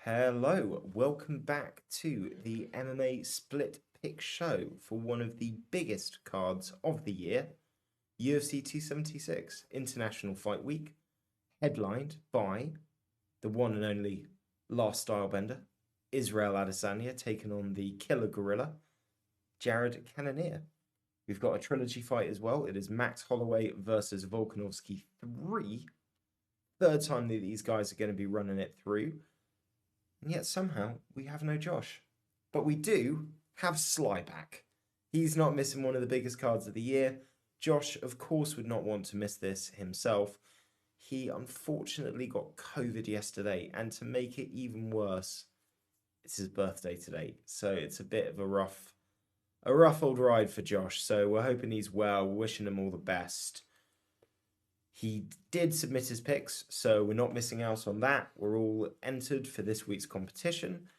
Hello, welcome back to the MMA Split Pick Show for one of the biggest cards of the year, UFC 276 International Fight Week, headlined by the one and only last stylebender, Israel Adesanya, taking on the killer gorilla, Jared Cannonier. We've got a trilogy fight as well. It is Max Holloway versus Volkanovski 3. Third time that these guys are going to be running it through. And yet somehow we have no Josh. But we do have Sly back. He's not missing one of the biggest cards of the year. Josh, of course, would not want to miss this himself. He unfortunately got COVID yesterday, and to make it even worse, it's his birthday today. So it's a bit of a rough old ride for Josh. So we're hoping he's well, wishing him all the best. He did submit his picks, so we're not missing out on that. We're all entered for this week's competition.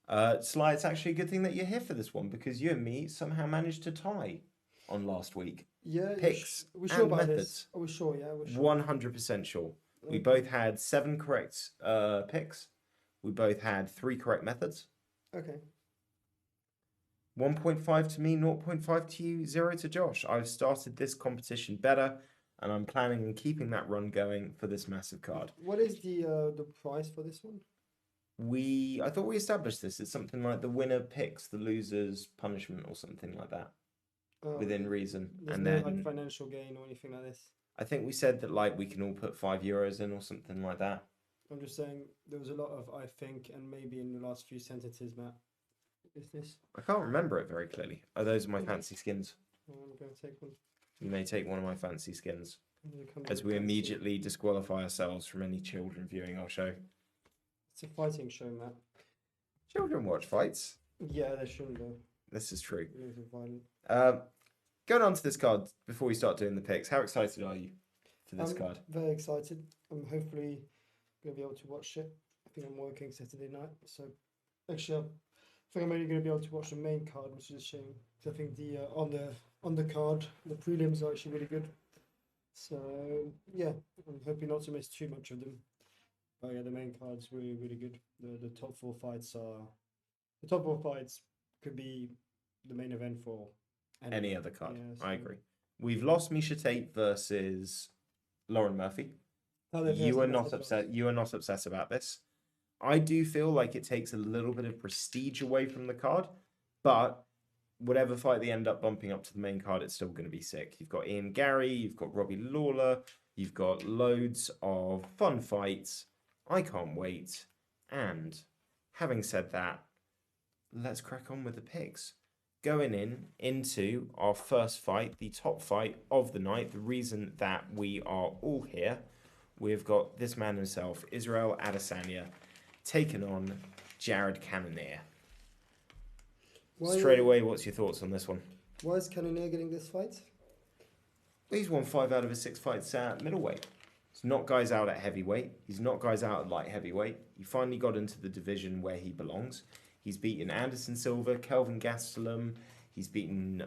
Sly, it's actually a good thing that you're here for this one because you and me somehow managed to tie on last week. Yeah, Picks we're sure and about methods. this. We're sure, yeah, we're sure. 100% sure. We both had 7 correct picks. We both had 3 correct methods. Okay. 1.5 to me, 0.5 to you, 0 to Josh. I've started this competition better, and I'm planning on keeping that run going for this massive card. What is the price for this one? I thought we established this. It's something like the winner picks the loser's punishment or something like that, within reason. There's And no then like financial gain or anything like this. I think we said that like we can all put €5 in or something like that. I'm just saying there was a lot of I think and maybe in the last few sentences, Matt. Is this? I can't remember it very clearly. Oh, those are my fancy skins. I'm gonna take one. You may take one of my fancy skins I'm gonna come as with we fancy. immediately disqualify ourselves from any children viewing our show. It's a fighting show, Matt. Children watch fights. Yeah, they shouldn't though. This is true. It's violent. Going on to this card before we start doing the picks, how excited are you for this I'm card? very excited. I'm hopefully gonna be able to watch it. I think I'm working Saturday night, so actually I think I'm only gonna be able to watch the main card, which is a shame. 'Cause I think the on the card, the prelims are actually really good. So yeah, I'm hoping not to miss too much of them. But yeah, the main card's really good. The top 4 fights could be the main event for Any other card. Yeah, I so- agree. We've lost Miesha Tate versus Lauren Murphy. Oh, they've You lost are the not method upset. You are not upset about this. I do feel like it takes a little bit of prestige away from the card, but whatever fight they end up bumping up to the main card, it's still going to be sick. You've got Ian Gary, you've got Robbie Lawler, you've got loads of fun fights. I can't wait. And having said that, let's crack on with the picks. Going into our first fight, the top fight of the night, the reason that we are all here, we've got this man himself, Israel Adesanya, taking on Jared Cannonier. Straight away, what's your thoughts on this one? Why is Cannonier getting this fight? He's won 5 out of his 6 fights at middleweight. He's knocked guys out at heavyweight. He's knocked guys out at light heavyweight. He finally got into the division where he belongs. He's beaten Anderson Silva, Kelvin Gastelum. He's beaten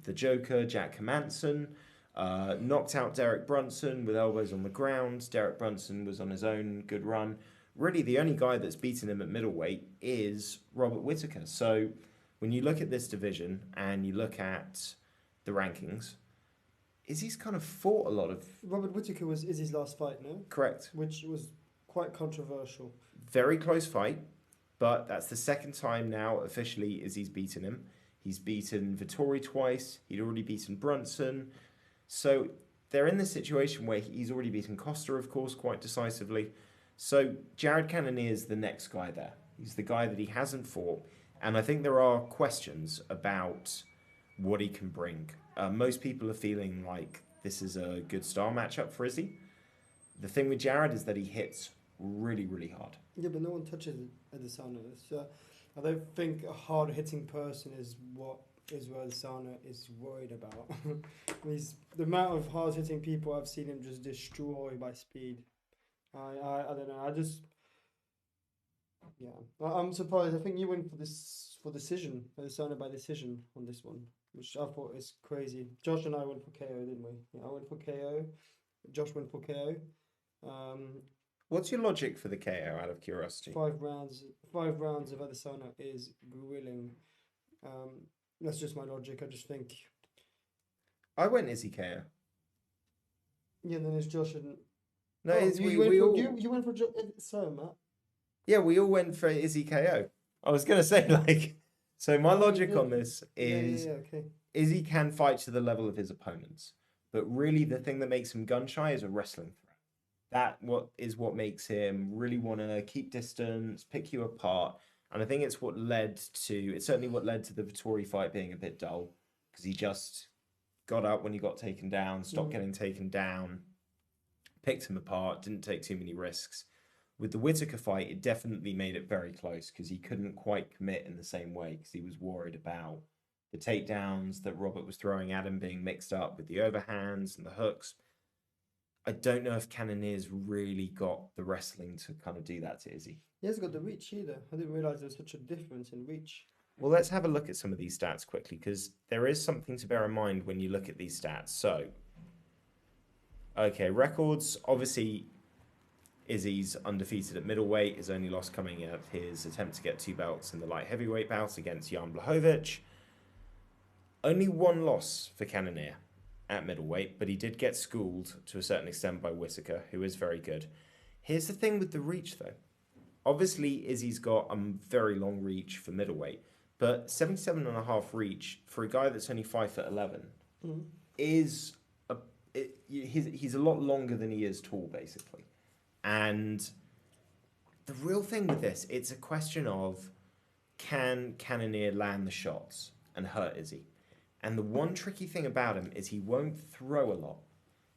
the Joker, Jack Hermansson. Knocked out Derek Brunson with elbows on the ground. Derek Brunson was on his own good run. Really, the only guy that's beaten him at middleweight is Robert Whittaker. So when you look at this division and you look at the rankings, Izzy's kind of fought a lot of... Robert Whittaker was Izzy's last fight, no? Correct. Which was quite controversial. Very close fight, but that's the second time now officially Izzy's beaten him. He's beaten Vettori twice. He'd already beaten Brunson. So they're in this situation where he's already beaten Costa, of course, quite decisively. So Jared Cannonier is the next guy there. He's the guy that he hasn't fought. And I think there are questions about what he can bring. Most people are feeling like this is a good star matchup for Izzy. The thing with Jared is that he hits really, really hard. Yeah, but no one touches Adesanya. So I don't think a hard-hitting person is what Israel Adesanya is worried about. The amount of hard-hitting people I've seen him just destroy by speed. I don't know. I'm surprised. I think you went for decision, Adesanya by decision on this one, which I thought is crazy. Josh and I went for KO, didn't we? Yeah, I went for KO. Josh went for KO. What's your logic for the KO out of curiosity? 5 rounds of Adesanya is grilling. That's just my logic. I just think, I went Izzy KO. yeah, then it's Josh and No, oh, it's, you we went for all you went for so Matt. yeah, we all went for Izzy KO. I was gonna say like, so my Oh, logic yeah. on this is Okay. Izzy can fight to the level of his opponents, but really the thing that makes him gun shy is a wrestling threat. What makes him really want to keep distance, pick you apart, and I think it's certainly what led to the Vittori fight being a bit dull because he just got up when he got taken down, stopped getting taken down, picked him apart, didn't take too many risks. With the Whittaker fight, it definitely made it very close because he couldn't quite commit in the same way because he was worried about the takedowns that Robert was throwing at him being mixed up with the overhands and the hooks. I don't know if Cannonier's really got the wrestling to kind of do that to Izzy. He hasn't got the reach either. I didn't realize there was such a difference in reach. Well, let's have a look at some of these stats quickly because there is something to bear in mind when you look at these stats. So, okay, records. Obviously, Izzy's undefeated at middleweight. His only loss coming at his attempt to get 2 belts in the light heavyweight bout against Jan Blachowicz. Only 1 loss for Cannonier at middleweight, but he did get schooled to a certain extent by Whittaker, who is very good. Here's the thing with the reach, though. Obviously, Izzy's got a very long reach for middleweight, but 77.5 reach for a guy that's only 5'11" is he's a lot longer than he is tall, basically. And the real thing with this, it's a question of can Cannonier land the shots and hurt Izzy? And the one tricky thing about him is he won't throw a lot.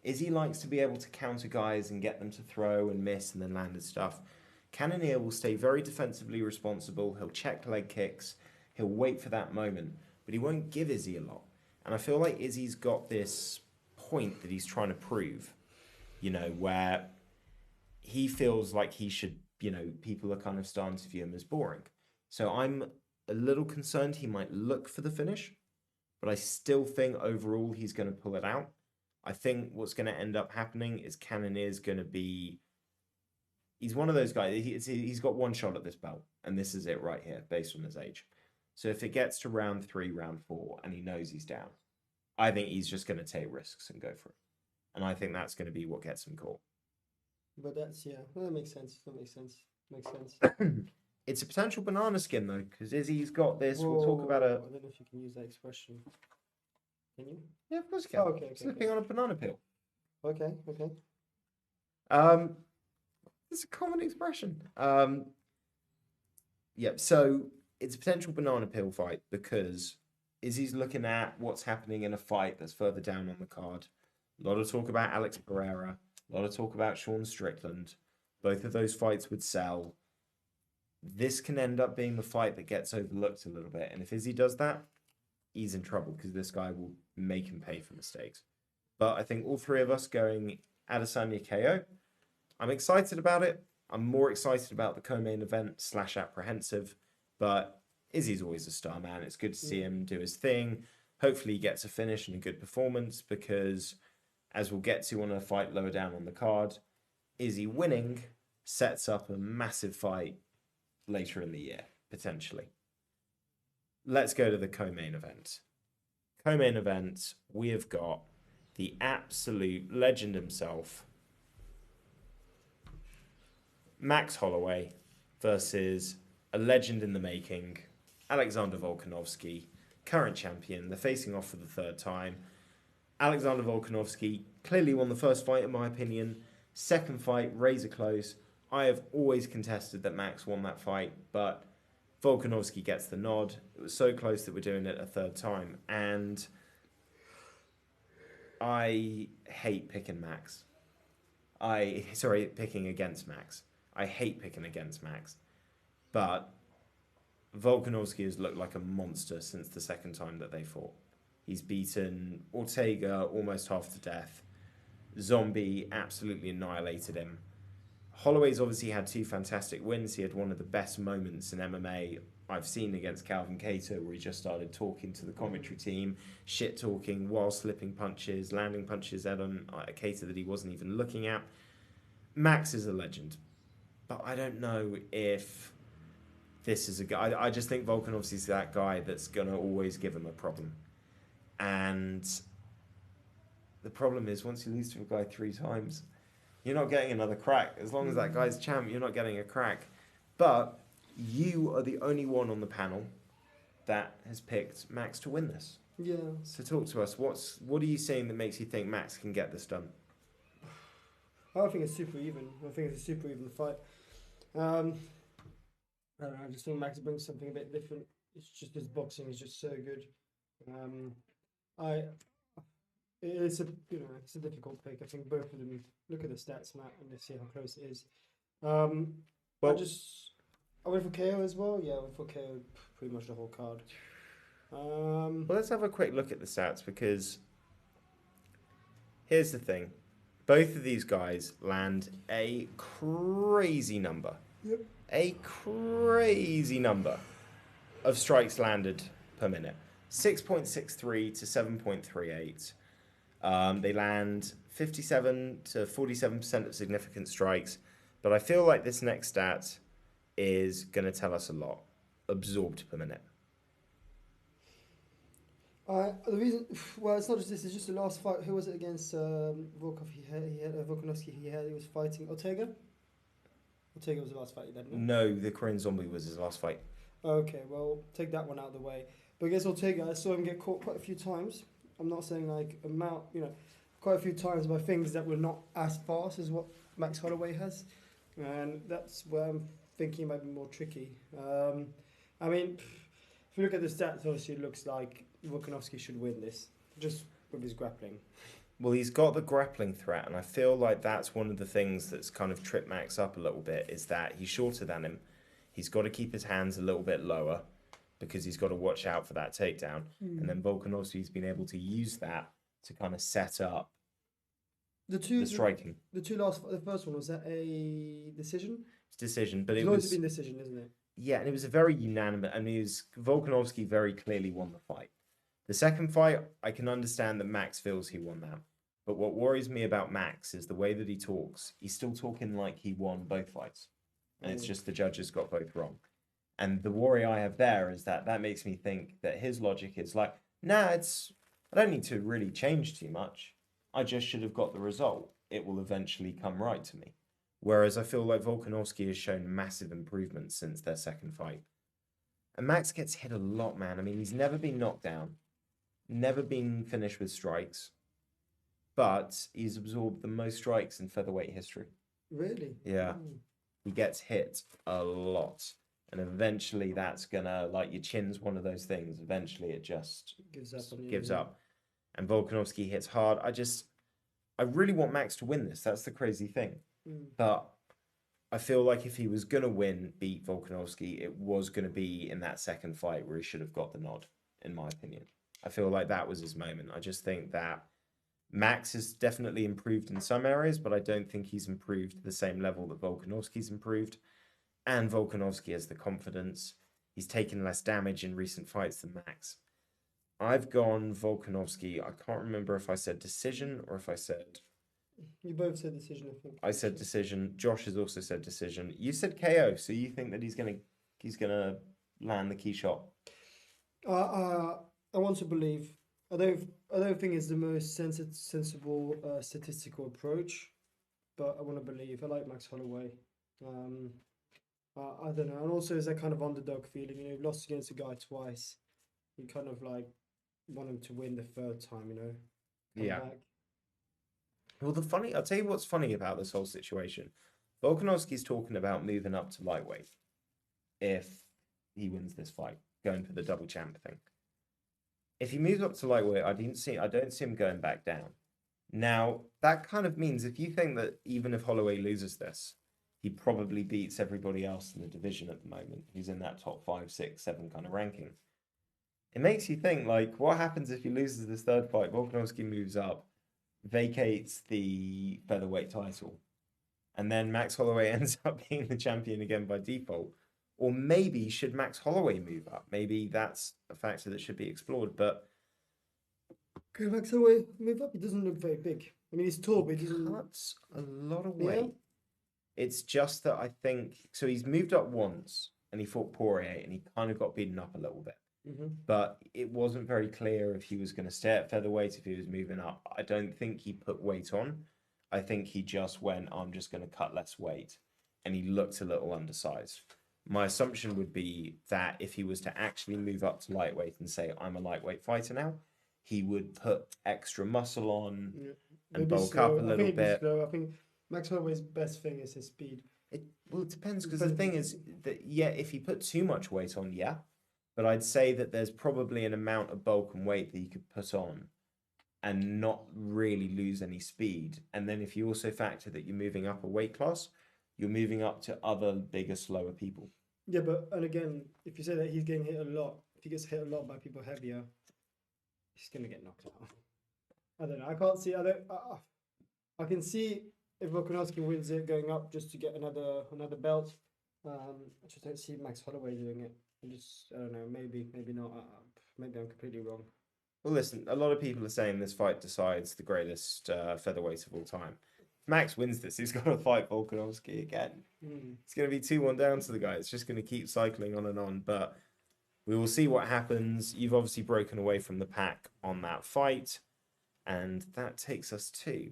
Izzy likes to be able to counter guys and get them to throw and miss and then land his stuff. Cannonier will stay very defensively responsible. He'll check leg kicks. He'll wait for that moment. But he won't give Izzy a lot. And I feel like Izzy's got this point that he's trying to prove, where he feels like he should, people are kind of starting to view him as boring. So I'm a little concerned he might look for the finish, but I still think overall he's going to pull it out. I think what's going to end up happening is Cannonier's going to be... He's one of those guys, he's got 1 shot at this belt, and this is it right here, based on his age. So if it gets to round 3, round 4, and he knows he's down, I think he's just going to take risks and go for it. And I think that's going to be what gets him caught. But that makes sense. Makes sense. It's a potential banana skin, though, because Izzy's got this. Whoa, we'll talk about it. I don't know if you can use that expression. Can you? Yeah, of course you can. Oh, okay. Slipping on a banana peel. Okay. It's a common expression. Yeah, so it's a potential banana peel fight because Izzy's looking at what's happening in a fight that's further down on the card. A lot of talk about Alex Pereira. A lot of talk about Sean Strickland. Both of those fights would sell. This can end up being the fight that gets overlooked a little bit. And if Izzy does that, he's in trouble because this guy will make him pay for mistakes. But I think all 3 of us going Adesanya KO. I'm excited about it. I'm more excited about the co-main event / apprehensive. But Izzy's always a star, man. It's good to see him do his thing. Hopefully he gets a finish and a good performance because, as we'll get to on a fight lower down on the card, Izzy winning sets up a massive fight later in the year, potentially. Let's go to the co-main event. Co-main event, we have got the absolute legend himself, Max Holloway, versus a legend in the making, Alexander Volkanovski, current champion. They're facing off for the 3rd time. Alexander Volkanovski clearly won the first fight, in my opinion. Second fight, razor close. I have always contested that Max won that fight, but Volkanovski gets the nod. It was so close that we're doing it a 3rd time. And I hate picking Max. Picking against Max. I hate picking against Max. But Volkanovski has looked like a monster since the 2nd time that they fought. He's beaten Ortega almost half to death. Zombie absolutely annihilated him. Holloway's obviously had 2 fantastic wins. He had one of the best moments in MMA I've seen against Calvin Cater, where he just started talking to the commentary team, shit-talking while slipping punches, landing punches at a Cater that he wasn't even looking at. Max is a legend. but I don't know if this is a guy. I just think Volkanovski is that guy that's going to always give him a problem. And the problem is, once you lose to a guy 3 times, you're not getting another crack. As long as that guy's champ, you're not getting a crack. But you are the only one on the panel that has picked Max to win this. Yeah. So talk to us. What are you saying that makes you think Max can get this done? I think it's super even. I think it's a super even fight. I don't know, I just think Max brings something a bit different. It's just his boxing is just so good. It's a difficult pick. I think both of them look at the stats, Matt, and see how close it is. I went for KO as well. Yeah, I went for KO pretty much the whole card. Well, let's have a quick look at the stats, because here's the thing. Both of these guys land a crazy number. Yep. A crazy number of strikes landed per minute. 6.63 to 7.38. They land 57 to 47% of significant strikes. But I feel like this next stat is going to tell us a lot. Absorbed per minute. The reason, well, it's not just this. It's just the last fight. Who was it against Volkov? He had Volkanovski. He was fighting Ortega. Ortega was the last fight he had. No, the Korean Zombie was his last fight. Okay, well, take that one out of the way. But against Ortega, I saw him get caught quite a few times. I'm not saying like quite a few times by things that were not as fast as what Max Holloway has, and that's where I'm thinking it might be more tricky. I mean, if you look at the stats, obviously it looks like Volkanovski should win this, just with his grappling. Well, he's got the grappling threat, and I feel like that's one of the things that's kind of tripped Max up a little bit, is that he's shorter than him. He's got to keep his hands a little bit lower because he's got to watch out for that takedown. And then Volkanovski's been able to use that to kind of set up the striking. The first one, was that a decision? It's decision, but it's always been decision, isn't it? Yeah, and it was a very unanimous. I mean, Volkanovski very clearly won the fight. The second fight, I can understand that Max feels he won that. But what worries me about Max is the way that he talks. He's still talking like he won both fights. And it's just the judges got both wrong. And the worry I have there is that makes me think that his logic is like, I don't need to really change too much. I just should have got the result. It will eventually come right to me. Whereas I feel like Volkanovski has shown massive improvement since their second fight. And Max gets hit a lot, man. I mean, he's never been knocked down. Never been finished with strikes, but he's absorbed the most strikes in featherweight history. Really? Yeah. He gets hit a lot. And eventually that's gonna, like, your chin's one of those things. Eventually it just gives up. And Volkanovski hits hard. I really want Max to win this. That's the crazy thing. But I feel like if he was gonna beat Volkanovski, it was gonna be in that second fight where he should have got the nod, in my opinion. I feel like that was his moment. I just think that Max has definitely improved in some areas, but I don't think he's improved to the same level that Volkanovski's improved. And Volkanovski has the confidence. He's taken less damage in recent fights than Max. I've gone Volkanovski. I can't remember if I said decision or if I said... You both said decision, I think. I said decision. Josh has also said decision. You said KO, so you think that he's gonna land the key shot? I want to believe. I don't think it's the most sensible statistical approach, but I want to believe. I like Max Holloway. I don't know, and also is that kind of underdog feeling. You've lost against a guy twice. You kind of like want him to win the third time. Come back. Well, I'll tell you what's funny about this whole situation. Volkanovski's talking about moving up to lightweight if he wins this fight, going for the double champ thing. If he moves up to lightweight, I don't see him going back down. Now, that kind of means if you think that even if Holloway loses this, he probably beats everybody else in the division at the moment, who's in that top 5, 6, 7 kind of ranking. It makes you think, like, what happens if he loses this third fight? Volkanovski moves up, vacates the featherweight title, and then Max Holloway ends up being the champion again by default. Or maybe should Max Holloway move up? Maybe that's a factor that should be explored. But could Max Holloway move up? He doesn't look very big. I mean, he's tall, but he doesn't. Cuts a lot of weight. It's just that I think so. He's moved up once and he fought Poirier and he kind of got beaten up a little bit. But it wasn't very clear if he was going to stay at featherweight, if he was moving up. I don't think he put weight on. I think he just went, I'm just going to cut less weight. And he looked a little undersized. My assumption would be that if he was to actually move up to lightweight and say, I'm a lightweight fighter now, he would put extra muscle on and bulk up a little bit. I think Max Holloway's best thing is his speed. It depends, because the thing is that, yeah, if he put too much weight on, yeah. But I'd say that there's probably an amount of bulk and weight that you could put on and not really lose any speed. And then if you also factor that you're moving up a weight class, you're moving up to other bigger, slower people. Yeah, and again, if you say that he's getting hit a lot, if he gets hit a lot by people heavier, he's gonna get knocked out. I don't know. I can't see. I can see if Volkanovski wins it, going up just to get another belt. I just don't see Max Holloway doing it. I don't know. Maybe not. Maybe I'm completely wrong. Well, listen, a lot of people are saying this fight decides the greatest featherweight of all time. If Max wins this, he's got to fight Volkanovski again. It's going to be 2-1 down to the guy. It's just going to keep cycling on and on. But we will see what happens. You've obviously broken away from the pack on that fight. And that takes us to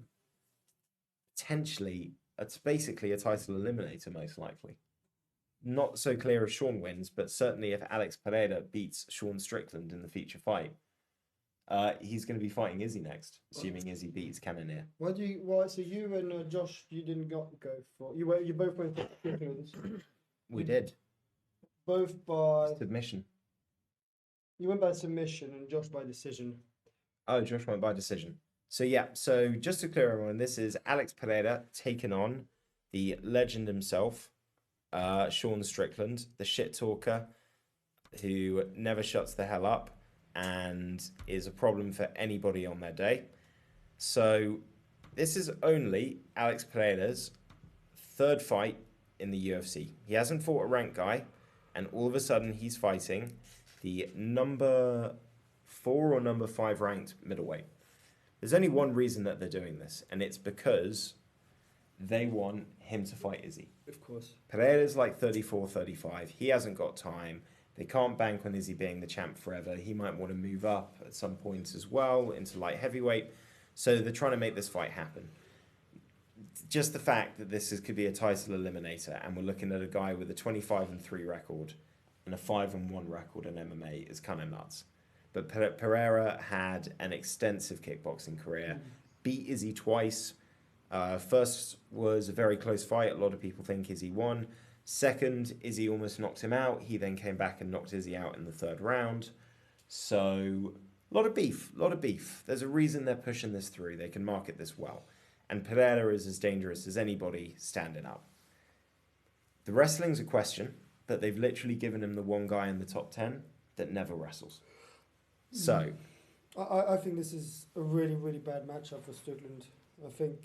potentially, it's basically a title eliminator, most likely. Not so clear if Sean wins, but certainly if Alex Pereira beats Sean Strickland in the feature fight, he's going to be fighting Izzy next, assuming Izzy beats Cannonier. So you and Josh, you didn't go for you both went for Strickland. We did. Both by submission. You went by submission and Josh by decision. Oh, Josh went by decision. So yeah, just to clear everyone, this is Alex Pereira taking on the legend himself, Sean Strickland, the shit talker who never shuts the hell up and is a problem for anybody on their day. So this is only Alex Pereira's third fight in the UFC. He hasn't fought a ranked guy, and all of a sudden he's fighting the number 4 or number 5 ranked middleweight. There's only one reason that they're doing this, and it's because they want him to fight Izzy. Of course. Pereira's like 34, 35. He hasn't got time. They can't bank on Izzy being the champ forever. He might want to move up at some point as well into light heavyweight. So they're trying to make this fight happen. Just the fact that could be a title eliminator, and we're looking at a guy with a 25-3 record and a 5-1 record in MMA is kind of nuts. But Pereira had an extensive kickboxing career, beat Izzy twice. First was a very close fight. A lot of people think Izzy won. Second, Izzy almost knocked him out. He then came back and knocked Izzy out in the third round. So, a lot of beef. There's a reason they're pushing this through. They can market this well. And Pereira is as dangerous as anybody standing up. The wrestling's a question, but they've literally given him the one guy in the top 10 that never wrestles. So, I think this is a really, really bad matchup for Strickland. I think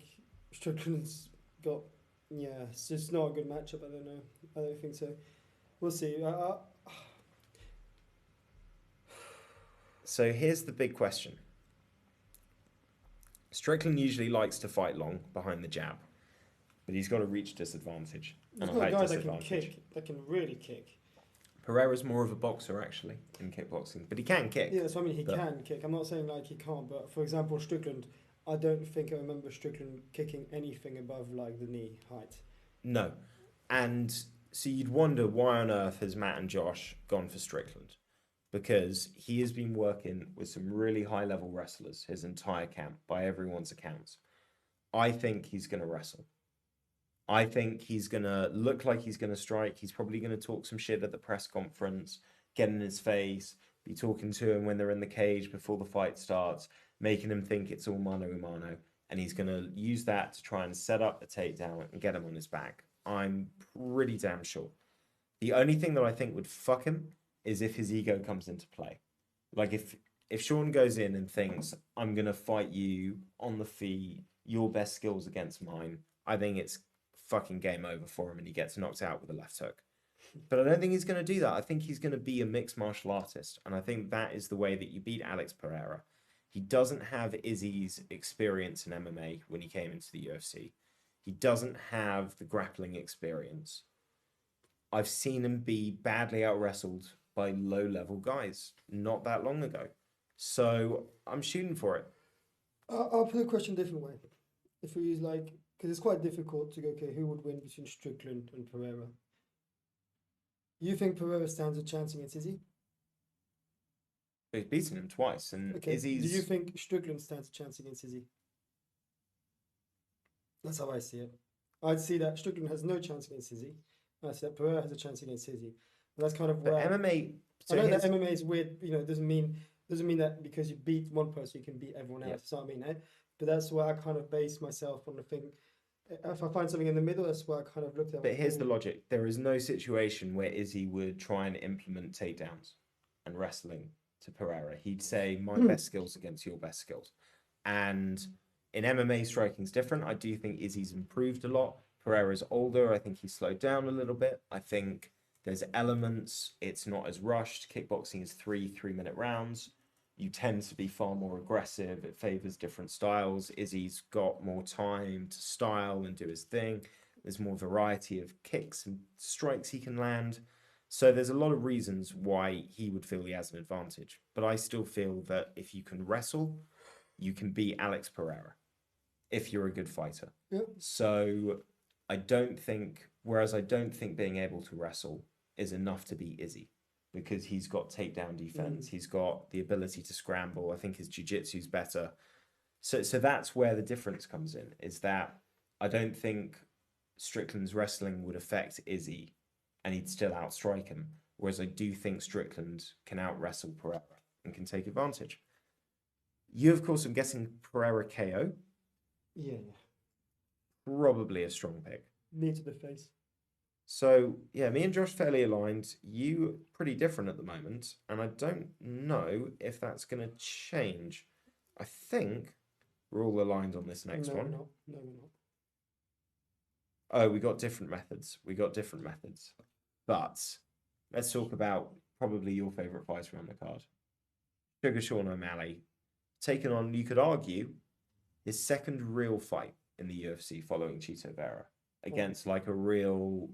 Strickland's got, it's just not a good matchup. I don't know. I don't think so. We'll see. So here's the big question. Strickland usually likes to fight long behind the jab, but he's got a reach disadvantage. He's got a guy that can kick, that can really kick. Pereira's more of a boxer, actually, in kickboxing, but he can kick. Yeah, so I mean, he can kick. I'm not saying like he can't, but for example, Strickland, I don't think I remember Strickland kicking anything above like the knee height. No. And so you'd wonder why on earth has Matt and Josh gone for Strickland? Because he has been working with some really high-level wrestlers his entire camp, by everyone's accounts. I think he's going to wrestle. I think he's going to look like he's going to strike. He's probably going to talk some shit at the press conference, get in his face, be talking to him when they're in the cage before the fight starts, making him think it's all mano a mano. And he's going to use that to try and set up a takedown and get him on his back. I'm pretty damn sure. The only thing that I think would fuck him is if his ego comes into play. Like if Sean goes in and thinks, I'm going to fight you on the feet, your best skills against mine, I think it's fucking game over for him and he gets knocked out with a left hook. But I don't think he's going to do that. I think he's going to be a mixed martial artist. And I think that is the way that you beat Alex Pereira. He doesn't have Izzy's experience in MMA when he came into the UFC. He doesn't have the grappling experience. I've seen him be badly out-wrestled by low-level guys not that long ago. So I'm shooting for it. I'll put the question a different way. If we use like, because it's quite difficult to go, okay, who would win between Strickland and Pereira? You think Pereira stands a chance against Izzy? He's beaten him twice, and Okay. Izzy's... Do you think Strickland stands a chance against Izzy? That's how I see it. I'd see that Strickland has no chance against Izzy. I see that Pereira has a chance against Izzy. And that's kind of But where MMA... I know that MMA is weird. You know, it doesn't mean that because you beat one person you can beat everyone else. Yeah. That's what I mean. Eh? But that's where I kind of base myself on the thing. If I find something in the middle, that's where I kind of looked at. But here's the logic. There is no situation where Izzy would try and implement takedowns and wrestling to Pereira. He'd say, my best skills against your best skills. And in MMA, striking's different. I do think Izzy's improved a lot. Pereira's older. I think he's slowed down a little bit. I think there's elements. It's not as rushed. Kickboxing is 3-minute rounds. You tend to be far more aggressive. It favors different styles. Izzy's got more time to style and do his thing. There's more variety of kicks and strikes he can land. So there's a lot of reasons why he would feel he has an advantage. But I still feel that if you can wrestle, you can beat Alex Pereira if you're a good fighter. Yeah. So I don't think being able to wrestle is enough to beat Izzy, because he's got takedown defense. He's got the ability to scramble. I think his jiu-jitsu's better. So that's where the difference comes in, is that I don't think Strickland's wrestling would affect Izzy and he'd still outstrike him. Whereas I do think Strickland can out-wrestle Pereira and can take advantage. You, of course, I'm guessing Pereira KO. Yeah. Probably a strong pick. Knee to the face. So, yeah, me and Josh fairly aligned. You pretty different at the moment, and I don't know if that's going to change. I think we're all aligned on this next one. No, we're not. Oh, we got different methods. But let's talk about probably your favourite fighter on the card. Sugar Sean O'Malley, taken on, you could argue, his second real fight in the UFC following Chito Vera, against like a real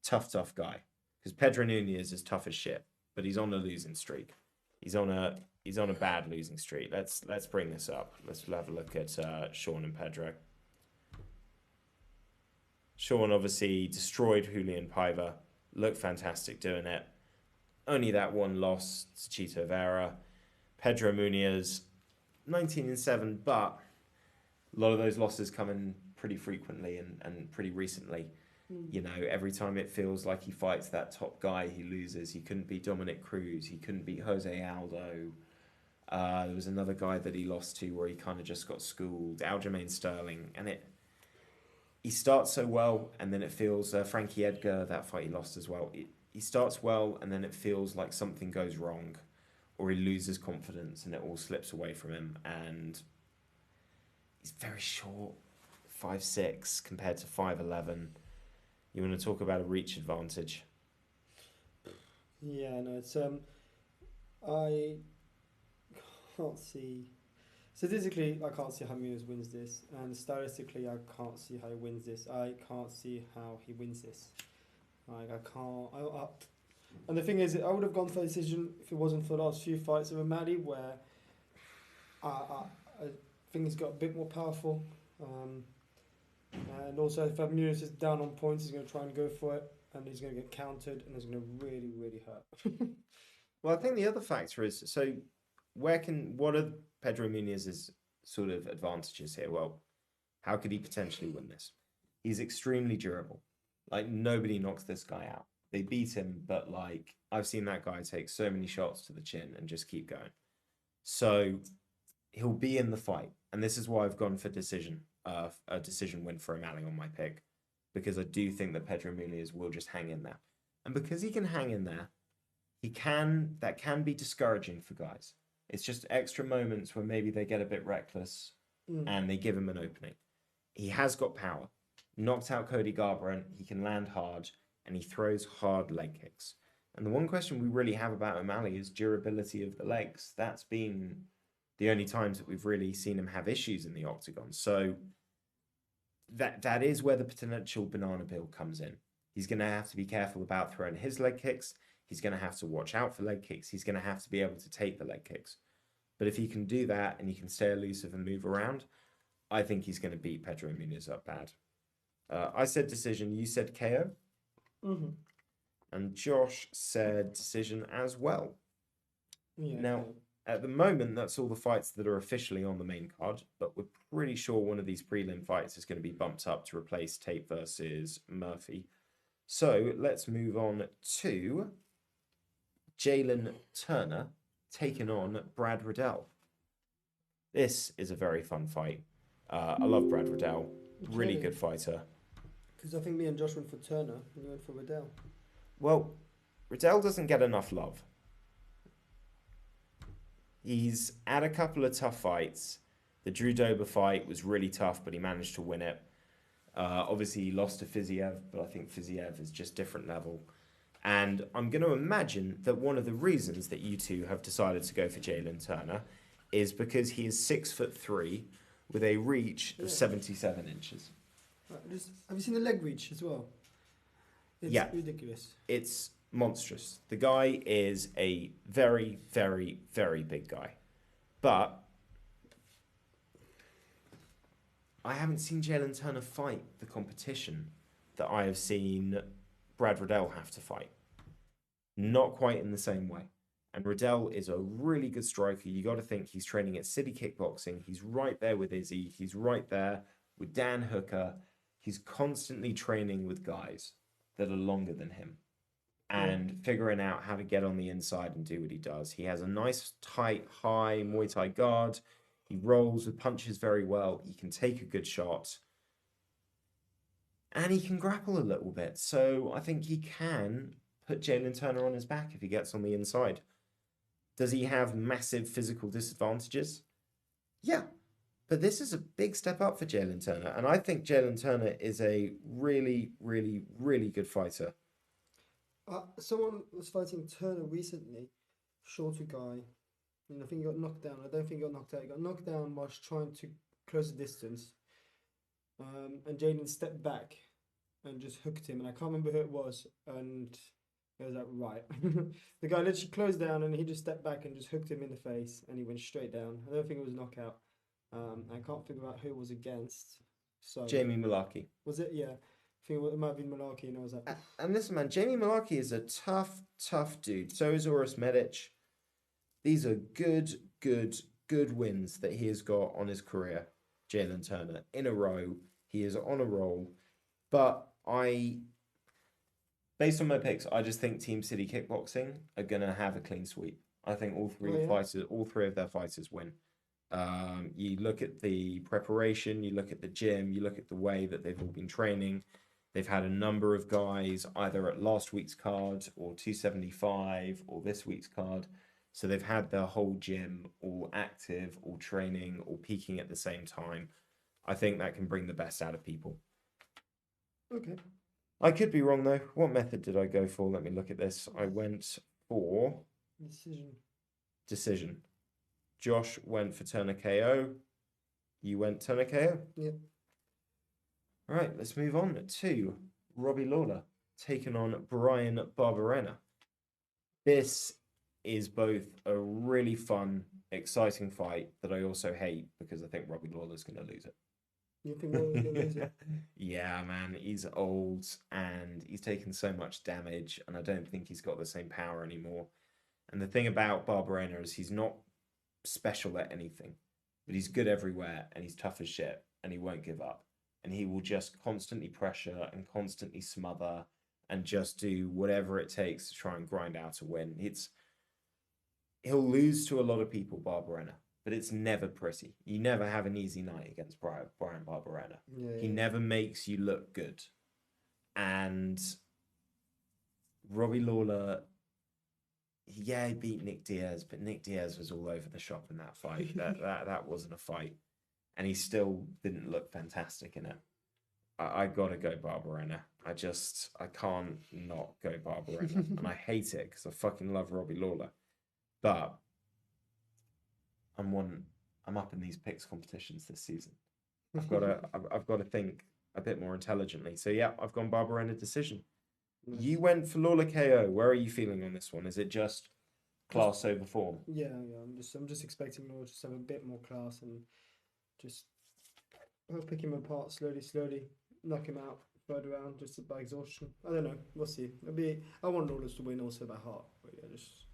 tough guy. Because Pedro Nunez is tough as shit, but he's on a losing streak. He's on a bad losing streak. Let's bring this up. Let's have a look at Sean and Pedro. Sean obviously destroyed Julian Paiva. Looked fantastic doing it. Only that one loss to Chito Vera. Pedro Nunez, 19-7, but a lot of those losses come in pretty frequently and pretty recently. You know, every time it feels like he fights that top guy, he loses. He couldn't beat Dominic Cruz. He couldn't beat Jose Aldo. There was another guy that he lost to where he kind of just got schooled, Aljamain Sterling. And he starts so well, and then it feels, Frankie Edgar, that fight he lost as well. He starts well, and then it feels like something goes wrong, or he loses confidence, and it all slips away from him. And he's very short, 5'6", compared to 5'11". You want to talk about a reach advantage? Yeah, no, it's I can't see. Statistically, I can't see how Muniz wins this, and stylistically, I can't see how he wins this. I can't see how he wins this. Like, I can't. And the thing is, I would have gone for a decision if it wasn't for the last few fights of O'Malley, where I think he's got a bit more powerful. And also, if Muniz is down on points, he's going to try and go for it, and he's going to get countered, and it's going to really, really hurt. Well, I think the other factor is, so what are Pedro Muniz's sort of advantages here? Well, how could he potentially win this? He's extremely durable. Like, nobody knocks this guy out. They beat him, but like, I've seen that guy take so many shots to the chin and just keep going. So he'll be in the fight. And this is why I've gone for a decision win for O'Malley on my pick, because I do think that Pedro Muniz will just hang in there. And because he can hang in there, that can be discouraging for guys. It's just extra moments where maybe they get a bit reckless and they give him an opening. He has got power. Knocked out Cody Garbrandt, he can land hard, and he throws hard leg kicks. And the one question we really have about O'Malley is durability of the legs. That's been the only times that we've really seen him have issues in the octagon. So that is where the potential banana peel comes in. He's going to have to be careful about throwing his leg kicks. He's going to have to watch out for leg kicks. He's going to have to be able to take the leg kicks. But if he can do that and he can stay elusive and move around, I think he's going to beat Pedro Munhoz up bad. I said decision. You said KO. Mm-hmm. And Josh said decision as well. Yeah. Now, at the moment, that's all the fights that are officially on the main card, but we're pretty sure one of these prelim fights is going to be bumped up to replace Tate versus Murphy. So let's move on to Jalen Turner taking on Brad Riddell. This is a very fun fight. I love Brad Riddell. Really good fighter. Because I think me and Josh went for Turner and you went for Riddell. Well, Riddell doesn't get enough love. He's had a couple of tough fights. The Drew Dober fight was really tough, but he managed to win it. Obviously, he lost to Fiziev, but I think Fiziev is just different level. And I'm going to imagine that one of the reasons that you two have decided to go for Jalen Turner is because he is 6'3" with a reach of 77 inches. Have you seen the leg reach as well? It's ridiculous. It's monstrous. The guy is a very, very, very big guy. But I haven't seen Jalen Turner fight the competition that I have seen Brad Riddell have to fight. Not quite in the same way. And Riddell is a really good striker. You got to think he's training at City Kickboxing. He's right there with Izzy. He's right there with Dan Hooker. He's constantly training with guys that are longer than him and figuring out how to get on the inside and do what he does. He has a nice, tight, high Muay Thai guard. He rolls with punches very well. He can take a good shot. And he can grapple a little bit. So I think he can put Jalen Turner on his back if he gets on the inside. Does he have massive physical disadvantages? Yeah. But this is a big step up for Jalen Turner. And I think Jalen Turner is a really, really, really good fighter. Someone was fighting Turner recently, shorter guy, and I think he got knocked down. I don't think he got knocked out. He got knocked down whilst trying to close the distance. And Jalen stepped back and just hooked him. And I can't remember who it was. And it was like, right. The guy literally closed down and he just stepped back and just hooked him in the face. And he went straight down. I don't think it was a knockout. I can't figure out who it was against. So Jamie Mullarkey. Was it? Yeah. I think it might have been Mullarkey, and I was like... And listen, man, Jamie Mullarkey is a tough, tough dude. So is Uros Medic. These are good wins that he has got on his career, Jalen Turner, in a row. He is on a roll. But based on my picks, I just think Team City Kickboxing are going to have a clean sweep. I think all three of their fighters win. You look at the preparation, you look at the gym, you look at the way that they've all been training. They've had a number of guys either at last week's card or 275 or this week's card. So they've had their whole gym all active, all training, all peaking at the same time. I think that can bring the best out of people. Okay. I could be wrong though. What method did I go for? Let me look at this. I went for decision. Josh went for Turner KO. You went Turner KO? Yep. All right, let's move on to Robbie Lawler taking on Brian Barbarena. This is both a really fun, exciting fight that I also hate because I think Robbie Lawler's going to lose it. You think Lawler's going to lose it? Yeah, man. He's old and he's taken so much damage and I don't think he's got the same power anymore. And the thing about Barbarena is he's not special at anything, but he's good everywhere and he's tough as shit and he won't give up. And he will just constantly pressure and constantly smother and just do whatever it takes to try and grind out a win. He'll lose to a lot of people, Barbarena, but it's never pretty. You never have an easy night against Brian Barbarena. Yeah. He never makes you look good. And Robbie Lawler, he beat Nick Diaz, but Nick Diaz was all over the shop in that fight. That wasn't a fight. And he still didn't look fantastic in it. I gotta go Barbarena. I can't not go Barbarena. And I hate it because I fucking love Robbie Lawler. But I'm up in these picks competitions this season. I've got to think a bit more intelligently. So yeah, I've gone Barbarena decision. Nice. You went for Lawler KO. Where are you feeling on this one? Is it just class over form? Yeah. I'm just expecting Lawler to have a bit more class and just pick him apart slowly, knock him out third round just by exhaustion. I don't know. We'll see. I want Lawler to win also by heart. But yeah, just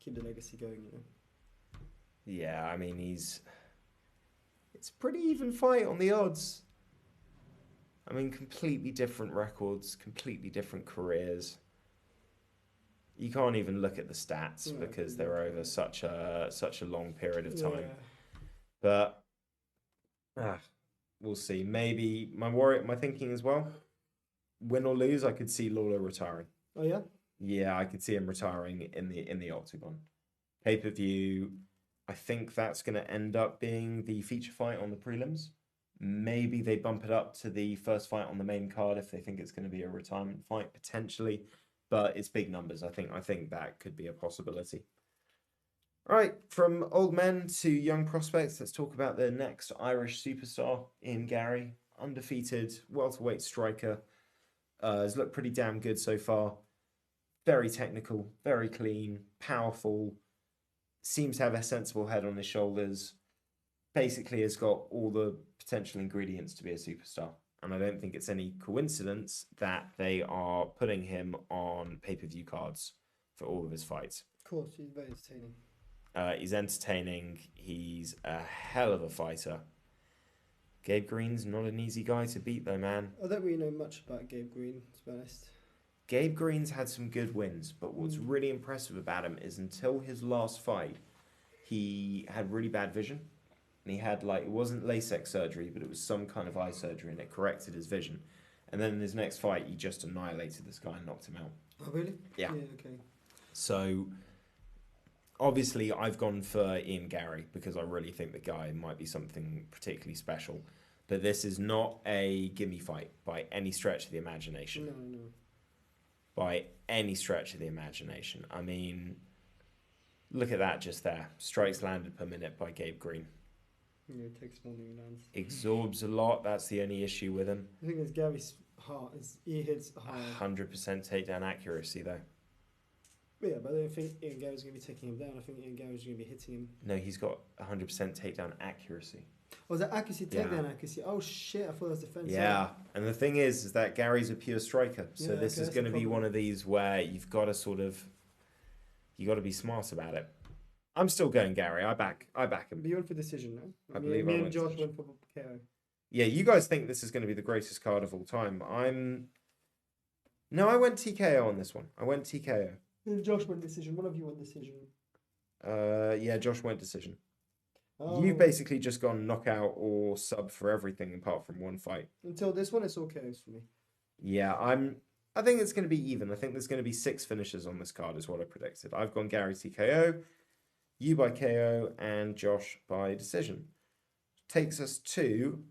keep the legacy going. Yeah, I mean it's a pretty even fight on the odds. I mean, completely different records, completely different careers. You can't even look at the stats because they're over such a long period of time. But we'll see. Maybe my thinking as well. Win or lose, I could see Lawler retiring. Oh yeah. Yeah, I could see him retiring in the octagon. Pay-per-view. I think that's going to end up being the feature fight on the prelims. Maybe they bump it up to the first fight on the main card if they think it's going to be a retirement fight potentially, but it's big numbers. I think that could be a possibility. All right, from old men to young prospects, let's talk about the next Irish superstar, Ian Gary, undefeated welterweight striker. Has looked pretty damn good so far. Very technical, very clean, powerful. Seems to have a sensible head on his shoulders. Basically has got all the potential ingredients to be a superstar. And I don't think it's any coincidence that they are putting him on pay-per-view cards for all of his fights. Of course, he's very entertaining. He's entertaining. He's a hell of a fighter. Gabe Green's not an easy guy to beat though, man. I don't really know much about Gabe Green, to be honest. Gabe Green's had some good wins, but what's really impressive about him is until his last fight, he had really bad vision. And he had it wasn't LASIK surgery, but it was some kind of eye surgery and it corrected his vision. And then in his next fight, he just annihilated this guy and knocked him out. Oh, really? Yeah. Okay. So, obviously, I've gone for Ian Gary because I really think the guy might be something particularly special. But this is not a gimme fight by any stretch of the imagination. No. By any stretch of the imagination. I mean, look at that just there. Strikes landed per minute by Gabe Green. Yeah, it takes more than he lands. Absorbs a lot. That's the only issue with him. I think it's Gary's heart. He hits hard. 100% takedown accuracy, though. Yeah, but I don't think Ian Gary's going to be taking him down. I think Ian Gary's going to be hitting him. No, he's got 100% takedown accuracy. Oh, is that accuracy? Takedown accuracy? Oh, shit. I thought it was defense. Yeah, and the thing is that Gary's a pure striker. So this is going to be one of these where you've got to be smart about it. I'm still going Gary. I back him. But you went for decision, no? I believe me I and went Josh decision. went for KO. Yeah, you guys think this is going to be the greatest card of all time. No, I went TKO on this one. I went TKO. Josh went decision. One of you went decision. Yeah, Josh went decision. Oh. You've basically just gone knockout or sub for everything apart from one fight. Until this one, it's all KOs for me. Yeah, I think it's going to be even. I think there's going to be 6 finishes on this card is what I predicted. I've gone Gary TKO, you by KO, and Josh by decision. Takes us to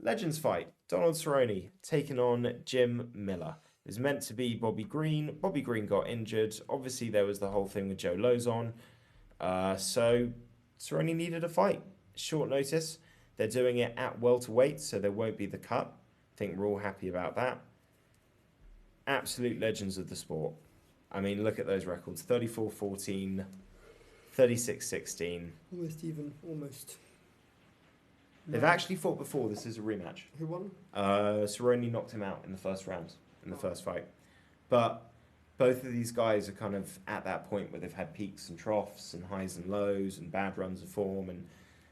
Legends fight. Donald Cerrone taking on Jim Miller. It was meant to be Bobby Green. Bobby Green got injured. Obviously, there was the whole thing with Joe Lozon. So Cerrone needed a fight. Short notice. They're doing it at welterweight, so there won't be the cut. I think we're all happy about that. Absolute legends of the sport. I mean, look at those records. 34-14, 36-16. Almost even. Almost. They've actually fought before. This is a rematch. Who won? Cerrone knocked him out in the first round, in the first fight. But both of these guys are kind of at that point where they've had peaks and troughs and highs and lows and bad runs of form. And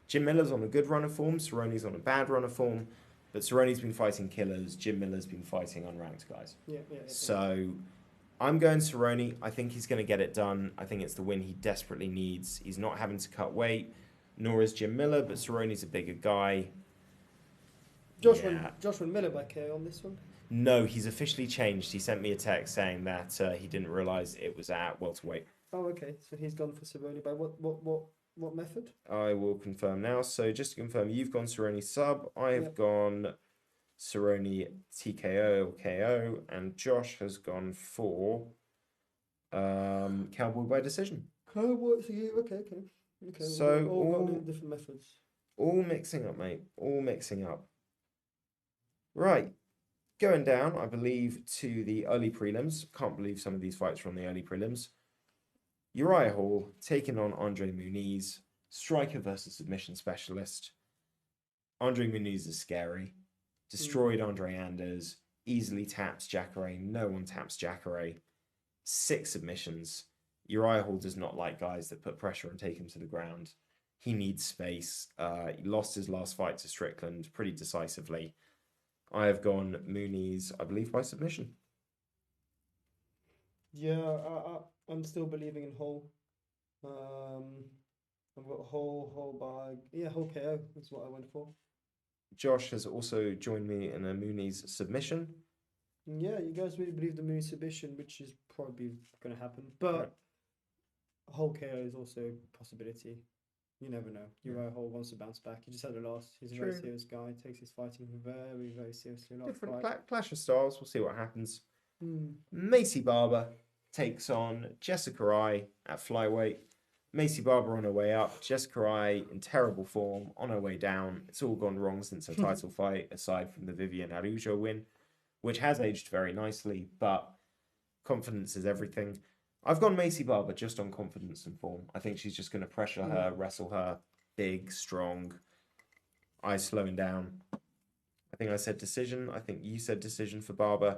Jim Miller's on a good run of form. Cerrone's on a bad run of form. But Cerrone's been fighting killers. Jim Miller's been fighting unranked guys. Yeah. So I'm going Cerrone. I think he's going to get it done. I think it's the win he desperately needs. He's not having to cut weight, nor is Jim Miller, but Cerrone's a bigger guy. Josh went Miller by KO on this one. No, he's officially changed. He sent me a text saying that he didn't realise it was at welterweight. Oh, okay. So he's gone for Cerrone by what method? I will confirm now. So just to confirm, you've gone Cerrone sub. I have gone Cerrone TKO or KO, and Josh has gone for Cowboy by decision. Cowboy, okay. So all different methods. All mixing up, mate. All mixing up. Right. Going down, I believe, to the early prelims. Can't believe some of these fights are on the early prelims. Uriah Hall taking on Andre Muniz, striker versus submission specialist. Andre Muniz is scary. Destroyed Andre Anders, easily taps Jacare. No one taps Jacare. 6 submissions. Uriah Hall does not like guys that put pressure and take him to the ground. He needs space. He lost his last fight to Strickland pretty decisively. I have gone Muniz, I believe, by submission. Yeah, I'm still believing in Hall. I've got Hall KO is what I went for. Josh has also joined me in a Muniz submission. Yeah, you guys really believe the Muniz submission, which is probably going to happen. But Hall KO is also a possibility. You never know. Uriah Hall wants to bounce back. He just had a loss. He's a very serious guy. Takes his fighting very, very seriously. Different clash of styles. We'll see what happens. Macy Barber takes on Jessica Rai at flyweight. Macy Barber on her way up. Jessica Rai in terrible form on her way down. It's all gone wrong since her title fight, aside from the Vivian Araujo win, which has aged very nicely, but confidence is everything. I've gone Macy Barber just on confidence and form. I think she's just going to pressure her, wrestle her, big, strong, eyes slowing down. I think I said decision. I think you said decision for Barber.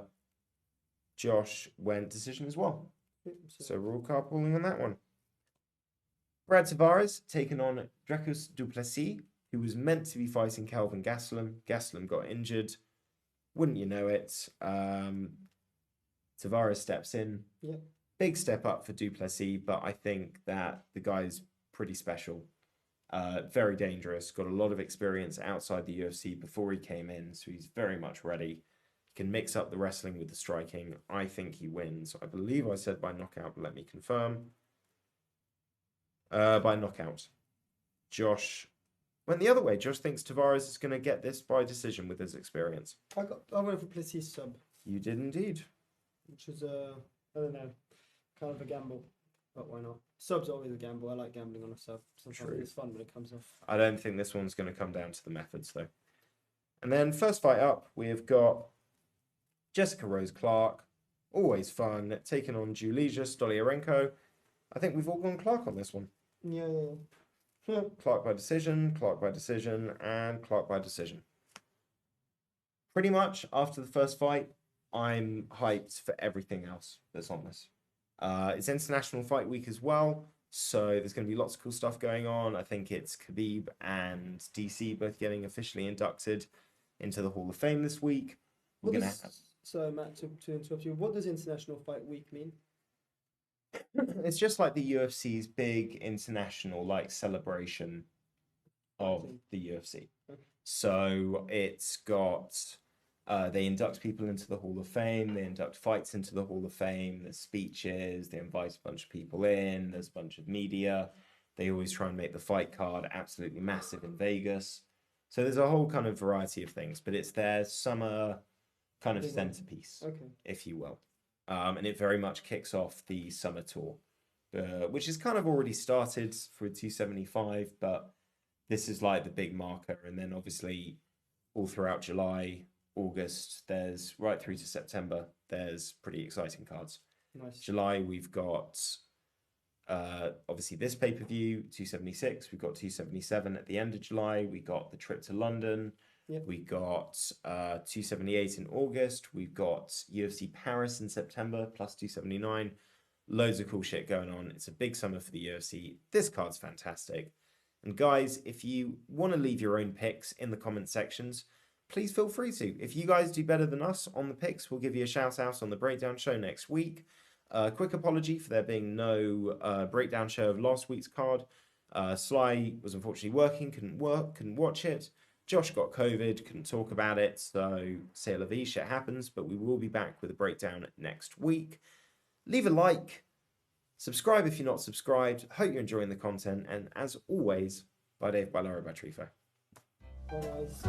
Josh went decision as well. So we're all carpooling on that one. Brad Tavares taking on Dracus du Plessis, who was meant to be fighting Kelvin Gastelum. Gastelum got injured. Wouldn't you know it? Tavares steps in. Yep. Big step up for du Plessis, but I think that the guy's pretty special. Very dangerous. Got a lot of experience outside the UFC before he came in, so he's very much ready. He can mix up the wrestling with the striking. I think he wins. I believe I said by knockout, but let me confirm. By knockout. Josh went the other way. Josh thinks Tavares is going to get this by decision with his experience. I went for Plessis sub. You did indeed. Which is I don't know, kind of a gamble, but why not? Sub's always a gamble. I like gambling on a sub. Sometimes it's fun when it comes off. I don't think this one's going to come down to the methods, though. And then first fight up, we've got Jessica Rose Clark. Always fun. Taking on Julija Stoliarenko. I think we've all gone Clark on this one. Yeah. Clark by decision, and Clark by decision. Pretty much after the first fight, I'm hyped for everything else that's on this. It's International Fight Week as well, so there's going to be lots of cool stuff going on. I think it's Khabib and DC both getting officially inducted into the Hall of Fame this week. So, Matt, to interrupt you, what does International Fight Week mean? It's just like the UFC's big international celebration of the UFC. Okay. So it's got they induct people into the Hall of Fame, they induct fights into the Hall of Fame, there's speeches, they invite a bunch of people in, there's a bunch of media. They always try and make the fight card absolutely massive in Vegas. So there's a whole kind of variety of things, but it's their summer kind of centerpiece, if you will. And it very much kicks off the summer tour, which is kind of already started for 275, but this is like the big marker. And then obviously all throughout July, August, there's right through to September, there's pretty exciting cards. Nice. July, we've got obviously this pay-per-view, 276. We've got 277 at the end of July. We got the trip to London. Yep. We got 278 in August. We've got UFC Paris in September, plus 279. Loads of cool shit going on. It's a big summer for the UFC. This card's fantastic. And guys, if you want to leave your own picks in the comment sections, please feel free to. If you guys do better than us on the picks, we'll give you a shout out on the breakdown show next week. Quick apology for there being no breakdown show of last week's card. Sly was unfortunately working, couldn't watch it. Josh got COVID, couldn't talk about it, so c'est la vie, shit happens, but we will be back with a breakdown next week. Leave a like, subscribe if you're not subscribed. Hope you're enjoying the content, and as always, by Dave, by Laura, by Trifo. Bye, guys.